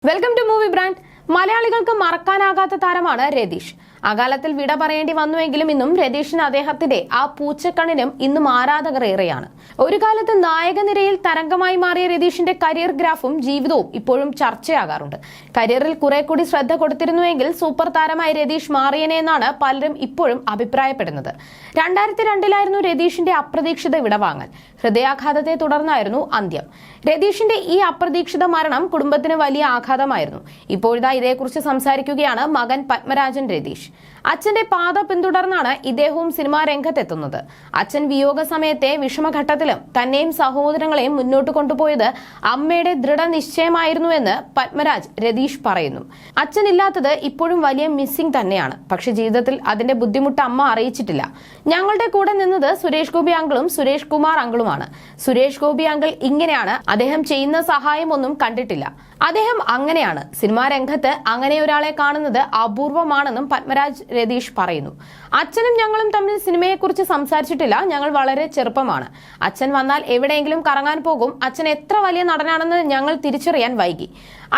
Welcome to movie brand. മലയാളികൾക്ക് മറക്കാനാകാത്ത താരമാണ് രതീഷ്. അകാലത്തിൽ വിട പറയേണ്ടി വന്നുവെങ്കിലും ഇന്നും രതീഷിന് അദ്ദേഹത്തിന്റെ ആ പൂച്ചക്കണ്ണിനും ഇന്നും ആരാധകർ ഏറെയാണ്. ഒരു കാലത്ത് നായകനിരയിൽ തരംഗമായി മാറിയ രതീഷിന്റെ കരിയർ ഗ്രാഫും ജീവിതവും ഇപ്പോഴും ചർച്ചയാകാറുണ്ട്. കരിയറിൽ കുറെ കൂടി ശ്രദ്ധ കൊടുത്തിരുന്നുവെങ്കിൽ സൂപ്പർ താരമായി രതീഷ് മാറിയനെ എന്നാണ് പലരും ഇപ്പോഴും അഭിപ്രായപ്പെടുന്നത്. 2002 രതീഷിന്റെ അപ്രതീക്ഷിത വിടവാങ്ങൽ. ഹൃദയാഘാതത്തെ തുടർന്നായിരുന്നു അന്ത്യം. രതീഷിന്റെ ഈ അപ്രതീക്ഷിത മരണം കുടുംബത്തിന് വലിയ ആഘാതമായിരുന്നു. ഇപ്പോഴിതാ ഇതേക്കുറിച്ച് സംസാരിക്കുകയാണ് മകൻ പത്മരാജൻ രതീഷ്. അച്ഛന്റെ പാത പിന്തുടർന്നാണ് ഇദ്ദേഹവും സിനിമാ രംഗത്തെത്തുന്നത്. അച്ഛൻ വിയോഗ സമയത്തെ വിഷമഘട്ടത്തിലും തന്നെയും സഹോദരങ്ങളെയും മുന്നോട്ട് കൊണ്ടുപോയത് അമ്മയുടെ ദൃഢനിശ്ചയമായിരുന്നുവെന്ന് പത്മരാജ് രതീഷ് പറയുന്നു. അച്ഛനില്ലാത്തത് ഇപ്പോഴും വലിയ മിസ്സിംഗ് തന്നെയാണ്. പക്ഷെ ജീവിതത്തിൽ അതിന്റെ ബുദ്ധിമുട്ട് അമ്മ അറിയിച്ചിട്ടില്ല. ഞങ്ങളുടെ കൂടെ നിന്നത് സുരേഷ് ഗോപി അങ്കിളും സുരേഷ് കുമാർ അങ്കിളുമാണ്. സുരേഷ് ഗോപി അങ്കിൾ ഇങ്ങനെയാണ്. അദ്ദേഹം ചെയ്യുന്ന സഹായം ഒന്നും കണ്ടിട്ടില്ല. അദ്ദേഹം അങ്ങനെയാണ്. സിനിമാ രംഗത്ത് അങ്ങനെ ഒരാളെ കാണുന്നത് അപൂർവമാണെന്നും പത്മരാജ് രതീഷ് പറയുന്നു. അച്ഛനും ഞങ്ങളും തമ്മിൽ സിനിമയെക്കുറിച്ച് സംസാരിച്ചിട്ടില്ല. ഞങ്ങൾ വളരെ ചെറുപ്പമാണ്. അച്ഛൻ വന്നാൽ എവിടെയെങ്കിലും കറങ്ങാൻ പോകും. അച്ഛൻ എത്ര വലിയ നടനാണെന്ന് ഞങ്ങൾ തിരിച്ചറിയാൻ വൈകി.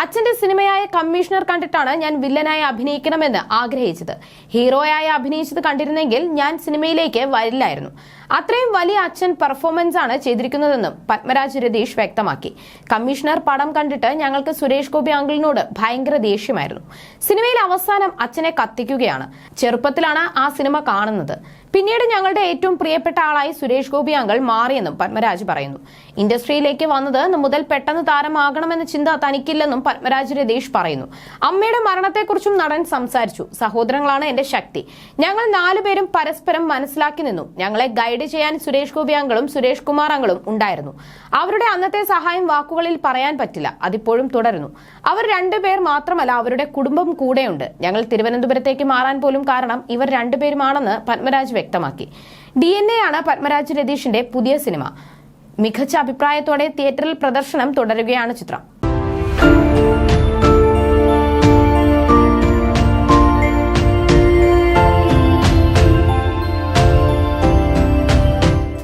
അച്ഛന്റെ സിനിമയായ കമ്മീഷണർ കണ്ടിട്ടാണ് ഞാൻ വില്ലനായി അഭിനയിക്കണമെന്ന് ആഗ്രഹിച്ചത്. ഹീറോയായി അഭിനയിച്ചത് കണ്ടിരുന്നെങ്കിൽ ഞാൻ സിനിമയിലേക്ക് വരില്ലായിരുന്നു. അത്രയും വലിയ അച്ഛൻ പെർഫോമൻസ് ആണ് ചെയ്തിരിക്കുന്നതെന്നും പത്മരാജ് രതീഷ് വ്യക്തമാക്കി. കമ്മീഷണർ പടം കണ്ടിട്ട് ഞങ്ങൾക്ക് സുരേഷ് ഗോപി അങ്കിളിനോട് ഭയങ്കര ദേഷ്യമായിരുന്നു. സിനിമയിൽ അവസാനം അച്ഛനെ കത്തിക്കുകയാണ്. ചെറുപ്പത്തിലാണ് ആ സിനിമ കാണുന്നത്. പിന്നീട് ഞങ്ങളുടെ ഏറ്റവും പ്രിയപ്പെട്ട ആളായി സുരേഷ് ഗോപി അങ്കിൾ മാറിയെന്നും പത്മരാജ് പറയുന്നു. ഇൻഡസ്ട്രിയിലേക്ക് വന്നത് മുതൽ പെട്ടെന്ന് താരമാകണമെന്ന ചിന്ത തനിക്കില്ലെന്നും പത്മരാജ് രതീഷ് പറയുന്നു. അമ്മയുടെ മരണത്തെക്കുറിച്ചും നടൻ സംസാരിച്ചു. സഹോദരങ്ങളാണ് എന്റെ ശക്തി. ഞങ്ങൾ 4 പേരും പരസ്പരം മനസ്സിലാക്കി നിന്നു. ഞങ്ങളെ ഗൈഡ് ചെയ്യാൻ സുരേഷ് ഗോപി അങ്കിളും സുരേഷ് കുമാർ അങ്കിളും ഉണ്ടായിരുന്നു. അവരുടെ അന്നത്തെ സഹായം വാക്കുകളിൽ പറയാൻ പറ്റില്ല. അതിപ്പോഴും തുടരുന്നു. അവർ 2 പേർ മാത്രമല്ല, അവരുടെ കുടുംബം കൂടെയുണ്ട്. ഞങ്ങൾ തിരുവനന്തപുരത്തേക്ക് മാറാൻ പോലും കാരണം ഇവർ 2 പേരുമാണെന്ന് പത്മരാജ് വ്യക്തമാക്കി. DNA ആണ് പത്മരാജ് രതീഷിന്റെ പുതിയ സിനിമ. മികച്ച അഭിപ്രായത്തോടെ തിയേറ്ററിൽ പ്രദർശനം തുടരുകയാണ് ചിത്രം.